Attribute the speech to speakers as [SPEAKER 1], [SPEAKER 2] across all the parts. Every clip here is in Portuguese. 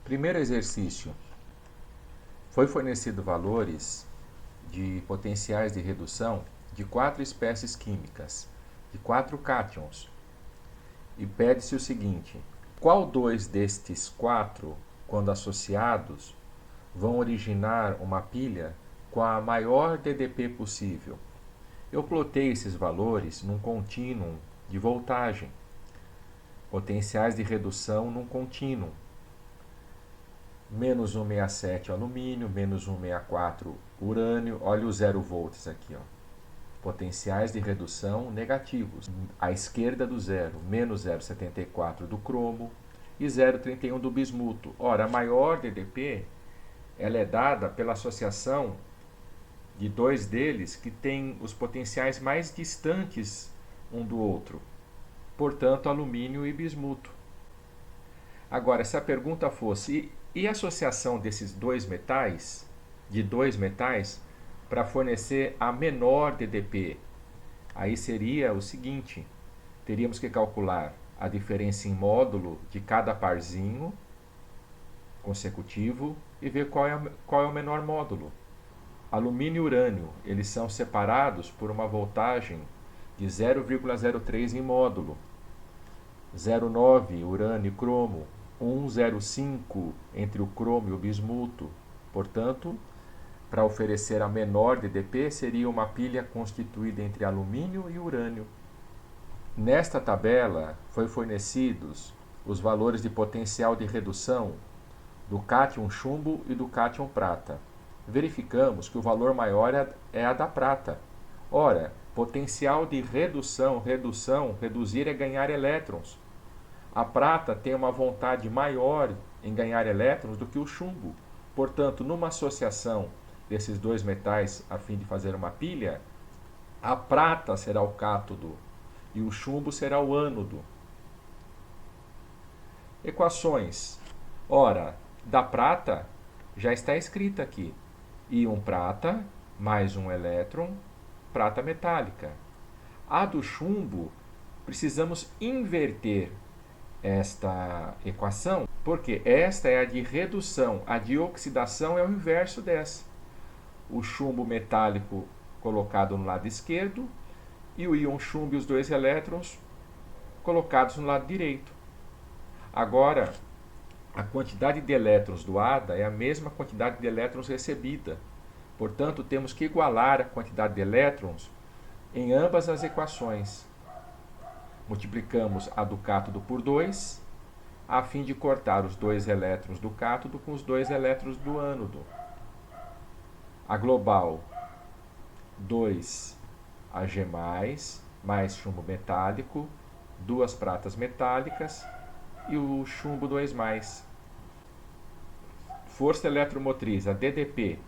[SPEAKER 1] Primeiro exercício. Foi fornecido valores de potenciais de redução de 4 espécies químicas, de 4 cátions. E pede-se o seguinte: qual dois destes 4, quando associados, vão originar uma pilha com a maior DDP possível? Eu plotei esses valores num contínuo de voltagem, potenciais de redução num contínuo. Menos 167 alumínio, menos 164 urânio, olha os 0 volts aqui, ó. Potenciais de redução negativos. À esquerda do zero, menos 0,74 do cromo e 0,31 do bismuto. Ora, a maior DDP ela é dada pela associação de dois deles que têm os potenciais mais distantes um do outro. Portanto, alumínio e bismuto. Agora, se a pergunta fosse, e a associação desses dois metais, para fornecer a menor DDP? Aí seria o seguinte, teríamos que calcular a diferença em módulo de cada parzinho consecutivo e ver qual é o menor módulo. Alumínio e urânio, eles são separados por uma voltagem de 0,03 em módulo. 0,9 urânio e cromo, 1,05 entre o cromo e o bismuto. Portanto, para oferecer a menor DDP, seria uma pilha constituída entre alumínio e urânio. Nesta tabela, foi fornecidos os valores de potencial de redução do cátion chumbo e do cátion prata. Verificamos que o valor maior é a da prata. Ora, potencial de redução, reduzir é ganhar elétrons. A prata tem uma vontade maior em ganhar elétrons do que o chumbo. Portanto, numa associação desses dois metais a fim de fazer uma pilha, a prata será o cátodo e o chumbo será o ânodo. Equações. Ora, da prata já está escrita aqui. Íon prata mais um elétron, prata metálica. A do chumbo, precisamos inverter esta equação, porque esta é a de redução, a de oxidação é o inverso dessa. O chumbo metálico colocado no lado esquerdo e o íon chumbo e os dois elétrons colocados no lado direito. Agora, a quantidade de elétrons doada é a mesma quantidade de elétrons recebida. Portanto, temos que igualar a quantidade de elétrons em ambas as equações. Multiplicamos a do cátodo por 2, a fim de cortar os dois elétrons do cátodo com os dois elétrons do ânodo. A global 2Ag+, mais chumbo metálico, duas pratas metálicas e o chumbo 2+. Força eletromotriz, a DDP,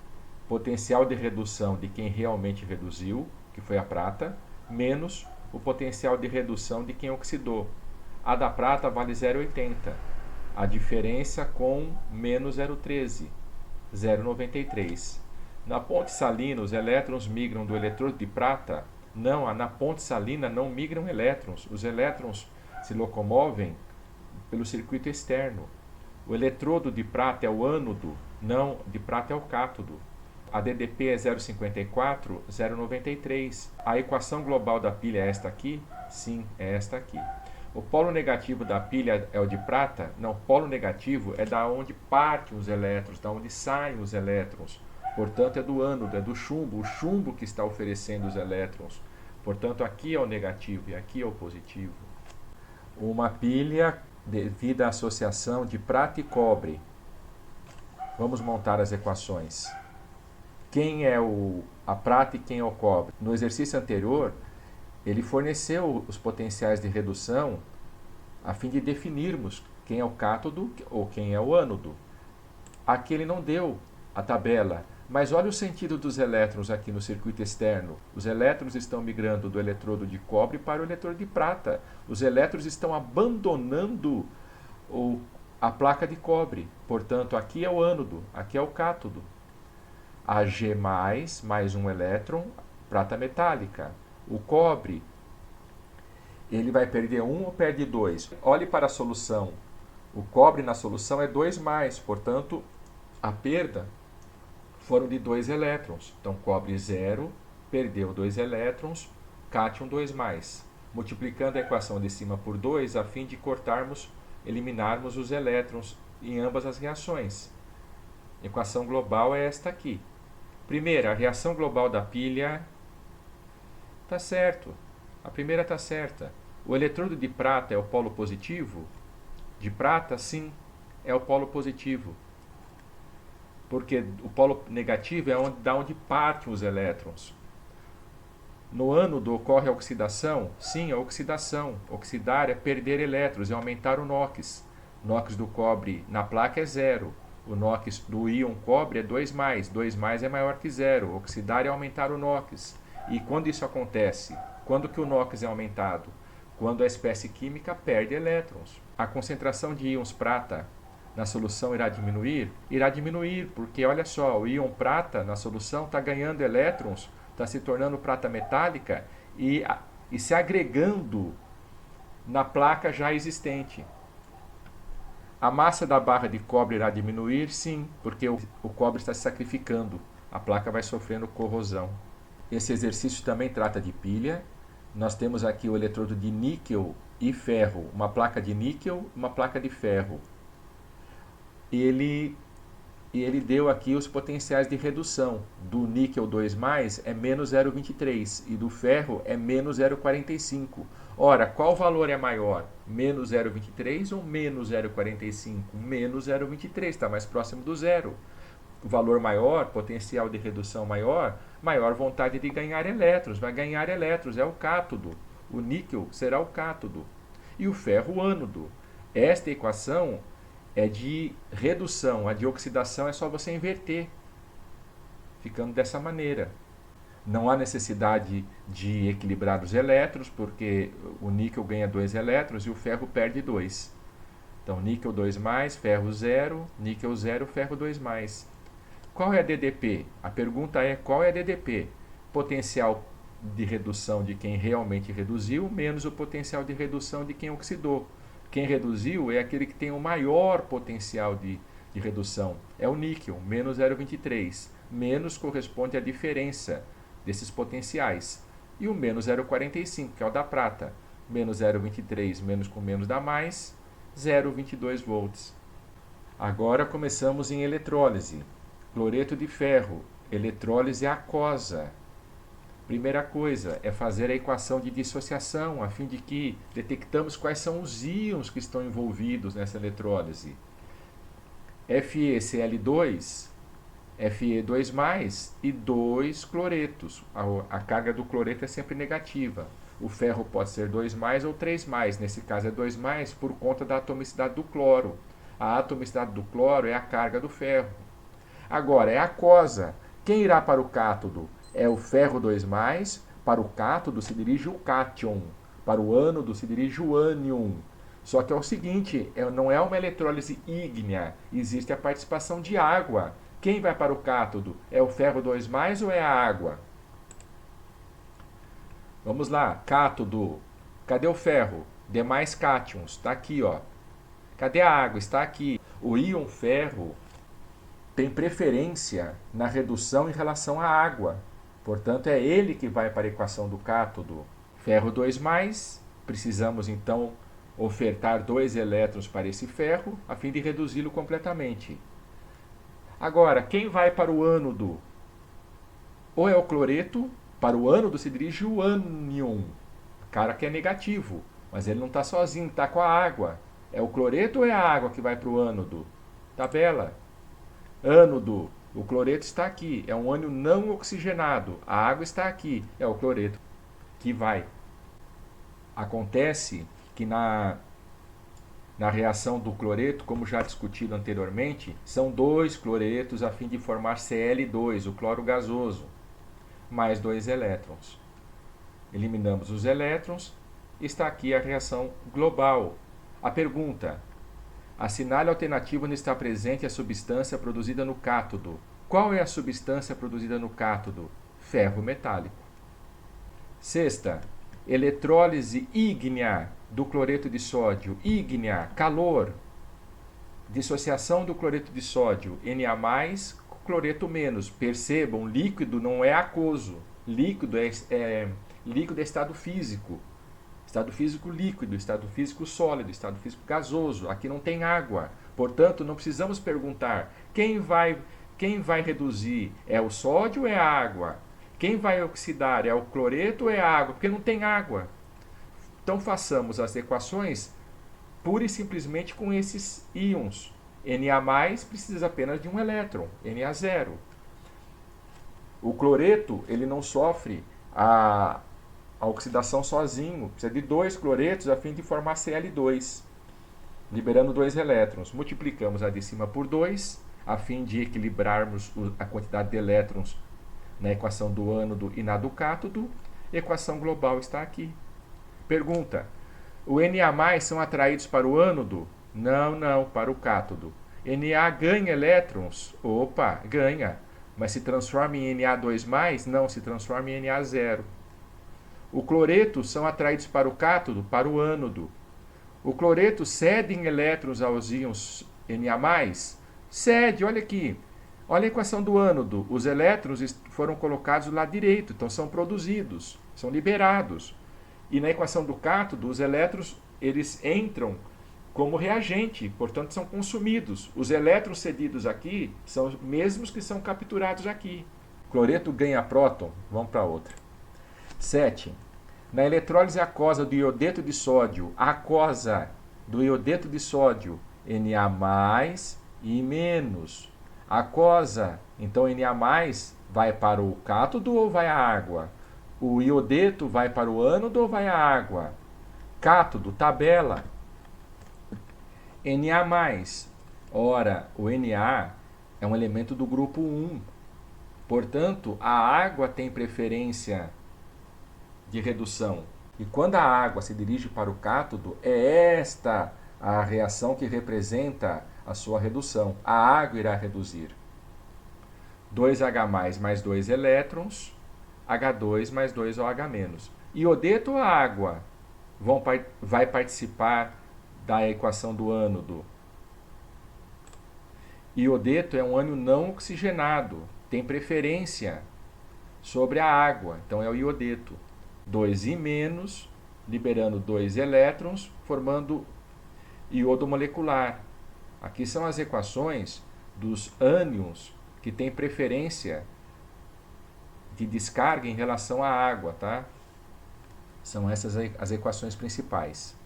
[SPEAKER 1] potencial de redução de quem realmente reduziu, que foi a prata, menos o potencial de redução de quem oxidou. A da prata vale 0,80. A diferença com menos 0,13, 0,93. Na ponte salina, os elétrons migram do eletrodo de prata? Não, na ponte salina não migram elétrons. Os elétrons se locomovem pelo circuito externo. O eletrodo de prata é o ânodo, não, de prata é o cátodo. A DDP é 0,54, 0,93. A equação global da pilha é esta aqui? Sim, é esta aqui. O polo negativo da pilha é o de prata? Não, polo negativo é da onde partem os elétrons, da onde saem os elétrons. Portanto, é do ânodo, é do chumbo, o chumbo que está oferecendo os elétrons. Portanto, aqui é o negativo e aqui é o positivo. Uma pilha devido à associação de prata e cobre. Vamos montar as equações. Quem é a prata e quem é o cobre? No exercício anterior, ele forneceu os potenciais de redução a fim de definirmos quem é o cátodo ou quem é o ânodo. Aqui ele não deu a tabela, mas olha o sentido dos elétrons aqui no circuito externo. Os elétrons estão migrando do eletrodo de cobre para o eletrodo de prata. Os elétrons estão abandonando a placa de cobre. Portanto, aqui é o ânodo, aqui é o cátodo. Ag+, mais um elétron, prata metálica. O cobre, ele vai perder 1 ou perde 2? Olhe para a solução O cobre na solução é 2+, portanto, a perda foram de 2 elétrons. Então, cobre 0, perdeu 2 elétrons, cátion 2+. Multiplicando a equação de cima por 2, a fim de eliminarmos os elétrons em ambas as reações. A equação global é esta aqui. Primeira, a reação global da pilha está certo. A primeira está certa. O eletrodo de prata é o polo positivo? De prata, sim, é o polo positivo. Porque o polo negativo é da onde partem os elétrons. No ânodo ocorre a oxidação? Sim, a oxidação. Oxidar é perder elétrons, é aumentar o NOx. O NOx do cobre na placa é 0. O NOx do íon cobre é 2+. 2+ é maior que 0. Oxidar é aumentar o NOx. E quando isso acontece? Quando que o NOx é aumentado? Quando a espécie química perde elétrons. A concentração de íons prata na solução irá diminuir? Irá diminuir, porque olha só, o íon prata na solução está ganhando elétrons, está se tornando prata metálica e se agregando na placa já existente. A massa da barra de cobre irá diminuir? Sim, porque o cobre está se sacrificando. A placa vai sofrendo corrosão. Esse exercício também trata de pilha. Nós temos aqui o eletrodo de níquel e ferro. Uma placa de níquel e uma placa de ferro. Ele deu aqui os potenciais de redução. Do níquel 2+, é menos 0,23 e do ferro é menos 0,45. Ora, qual valor é maior? Menos 0,23 ou menos 0,45? Menos 0,23, está mais próximo do zero. O valor maior, potencial de redução maior, maior vontade de ganhar elétrons. Vai ganhar elétrons, é o cátodo. O níquel será o cátodo. E o ferro, o ânodo. Esta equação é de redução, a de oxidação é só você inverter, ficando dessa maneira. Não há necessidade de equilibrar os elétrons, porque o níquel ganha 2 elétrons e o ferro perde 2. Então, níquel 2+, ferro 0, níquel 0, ferro 2+. Qual é a DDP? A pergunta é qual é a DDP? Potencial de redução de quem realmente reduziu, menos o potencial de redução de quem oxidou. Quem reduziu é aquele que tem o maior potencial de redução. É o níquel, menos 0,23. Menos corresponde à diferença desses potenciais. E o menos 0,45, que é o da prata. Menos 0,23 menos com menos dá mais, 0,22 volts. Agora começamos em eletrólise. Cloreto de ferro, eletrólise aquosa. Primeira coisa é fazer a equação de dissociação, a fim de que detectamos quais são os íons que estão envolvidos nessa eletrólise. FeCl2, Fe2+, e 2 cloretos. A carga do cloreto é sempre negativa. O ferro pode ser 2+, ou 3+. Nesse caso é 2+, por conta da atomicidade do cloro. A atomicidade do cloro é a carga do ferro. Agora, é aquosa. Quem irá para o cátodo? É o ferro 2+, para o cátodo se dirige o cátion, para o ânodo se dirige o ânion. Só que é o seguinte, não é uma eletrólise ígnea, existe a participação de água. Quem vai para o cátodo? É o ferro 2+ ou é a água? Vamos lá, cátodo. Cadê o ferro? Demais cátions, está aqui, ó. Cadê a água? Está aqui. O íon ferro tem preferência na redução em relação à água. Portanto, é ele que vai para a equação do cátodo. Ferro 2+, precisamos então ofertar 2 elétrons para esse ferro, a fim de reduzi-lo completamente. Agora, quem vai para o ânodo? Ou é o cloreto, para o ânodo se dirige o ânion, cara que é negativo, mas ele não está sozinho, está com a água. É o cloreto ou é a água que vai para o ânodo? Tabela. Ânodo. O cloreto está aqui, é um ânion não oxigenado. A água está aqui, é o cloreto que vai. Acontece que na reação do cloreto, como já discutido anteriormente, são 2 cloretos a fim de formar Cl2, o cloro gasoso, mais 2 elétrons. Eliminamos os elétrons, está aqui a reação global. A pergunta: assinale a alternativa onde está presente a substância produzida no cátodo. Qual é a substância produzida no cátodo? Ferro metálico. Sexta, eletrólise ígnea do cloreto de sódio. Ígnea, calor. Dissociação do cloreto de sódio, Na+, cloreto menos. Percebam, líquido não é aquoso. Líquido líquido é estado físico. Estado físico líquido, estado físico sólido, estado físico gasoso. Aqui não tem água. Portanto, não precisamos perguntar quem vai reduzir, é o sódio ou é a água? Quem vai oxidar, é o cloreto ou é a água? Porque não tem água. Então façamos as equações pura e simplesmente com esses íons. Na+ precisa apenas de um elétron, Na0. O cloreto ele não sofre a oxidação sozinho, precisa de 2 cloretos a fim de formar Cl2, liberando 2 elétrons. Multiplicamos a de cima por 2, a fim de equilibrarmos a quantidade de elétrons na equação do ânodo e na do cátodo. Equação global está aqui. Pergunta: o Na+ são atraídos para o ânodo? Não, para o cátodo. Na ganha elétrons? Opa, ganha. Mas se transforma em Na2+? Não, se transforma em Na0. O cloreto são atraídos para o cátodo? Para o ânodo. O cloreto cede em elétrons aos íons Na+? Cede, olha aqui. Olha a equação do ânodo. Os elétrons foram colocados do lado direito, então são produzidos, são liberados. E na equação do cátodo, os elétrons eles entram como reagente, portanto são consumidos. Os elétrons cedidos aqui são os mesmos que são capturados aqui. Cloreto ganha próton. Vamos para outra. 7. Na eletrólise aquosa do iodeto de sódio, aquosa do iodeto de sódio, Na+ e menos. Aquosa, então Na+ vai para o cátodo ou vai à água? O iodeto vai para o ânodo ou vai à água? Cátodo, tabela. Na+. Ora, o Na é um elemento do grupo 1. Portanto, a água tem preferência de redução. E quando a água se dirige para o cátodo, é esta a reação que representa a sua redução. A água irá reduzir. 2H+ mais 2 elétrons, H2 mais 2 OH-. Iodeto ou água vai participar da equação do ânodo? Iodeto é um ânion não oxigenado, tem preferência sobre a água, então é o iodeto. 2I-, liberando 2 elétrons, formando iodo molecular. Aqui são as equações dos ânions que têm preferência de descarga em relação à água, tá? São essas as equações principais.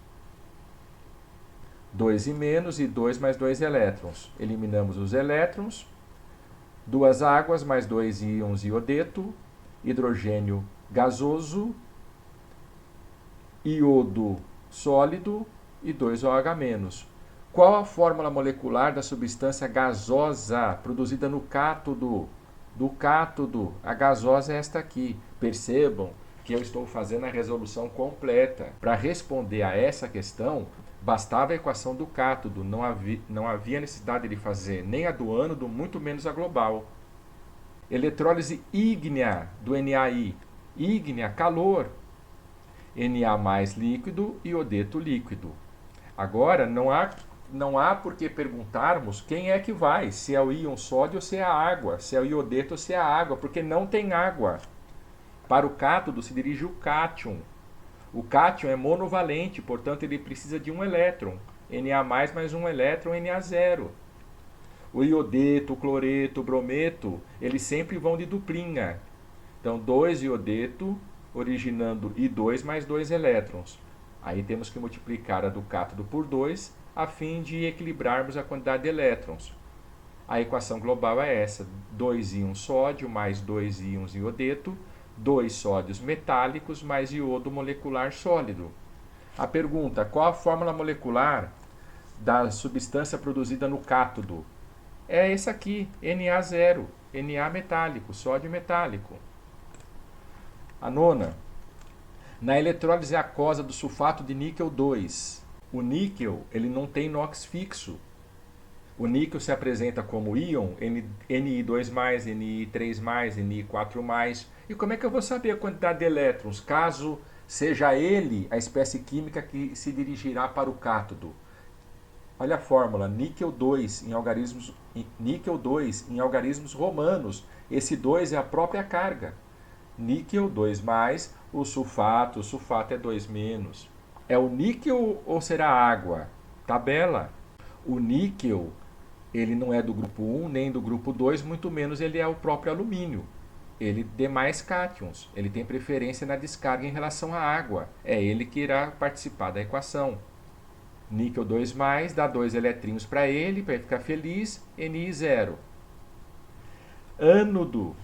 [SPEAKER 1] 2I- e 2 mais 2 elétrons. Eliminamos os elétrons. 2 águas mais 2 íons iodeto, hidrogênio gasoso, iodo sólido e 2 OH-. Qual a fórmula molecular da substância gasosa produzida no cátodo? Do cátodo, a gasosa é esta aqui. Percebam que eu estou fazendo a resolução completa. Para responder a essa questão, bastava a equação do cátodo, não havia necessidade de fazer nem a do ânodo, muito menos a global. Eletrólise ígnea do NaI. Ígnea, calor. Na+ líquido e iodeto líquido. Agora, não há por que perguntarmos quem é que vai, se é o íon sódio ou se é a água, se é o iodeto ou se é a água, porque não tem água. Para o cátodo se dirige o cátion. O cátion é monovalente, portanto ele precisa de um elétron. Na+ mais um elétron, Na0. O iodeto, o cloreto, o brometo, eles sempre vão de duplinha. Então 2 iodeto, originando I2 mais 2 elétrons. Aí temos que multiplicar a do cátodo por 2, a fim de equilibrarmos a quantidade de elétrons. A equação global é essa: 2 íons sódio mais 2 íons iodeto, 2 sódios metálicos mais iodo molecular sólido. A pergunta: qual a fórmula molecular da substância produzida no cátodo? É essa aqui, Na0, Na metálico, sódio metálico. A nona: na eletrólise aquosa do sulfato de níquel 2, o níquel ele não tem NOx fixo. O níquel se apresenta como íon Ni2+, Ni3+, Ni4+. E como é que eu vou saber a quantidade de elétrons, caso seja ele a espécie química que se dirigirá para o cátodo? Olha a fórmula, níquel 2 níquel 2 em algarismos romanos. Esse 2 é a própria carga. Níquel 2 mais, o sulfato é 2 menos. É o níquel ou será água? Tabela. O níquel, ele não é do grupo 1 nem do grupo 2, muito menos ele é o próprio alumínio. Ele tem mais cátions, ele tem preferência na descarga em relação à água. É ele que irá participar da equação. Níquel 2+, dá 2 eletrinhos para ele ficar feliz, Ni 0. Ânodo.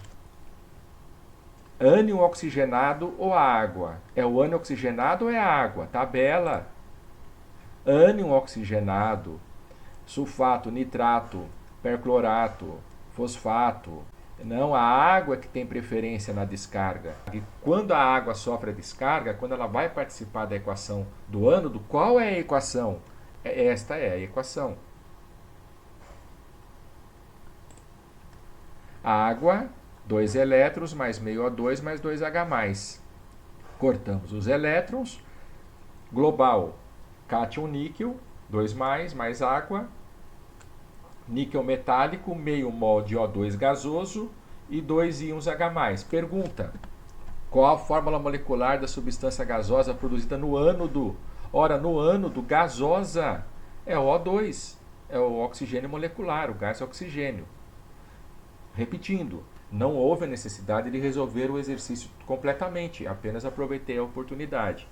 [SPEAKER 1] Ânion oxigenado ou água? É o ânion oxigenado ou é a água? Tabela. Ânion oxigenado, sulfato, nitrato, perclorato, fosfato. Não, a água que tem preferência na descarga. E quando a água sofre a descarga, quando ela vai participar da equação do ânodo, qual é a equação? Esta é a equação. Água, 2 elétrons mais meio O2 mais 2H+. Cortamos os elétrons. Global, cátion níquel, 2+, mais água. Níquel metálico, meio mol de O2 gasoso e 2 íons H+. Pergunta: qual a fórmula molecular da substância gasosa produzida no ânodo? Ora, no ânodo, gasosa é O2, é o oxigênio molecular, o gás oxigênio. Repetindo, não houve a necessidade de resolver o exercício completamente, apenas aproveitei a oportunidade.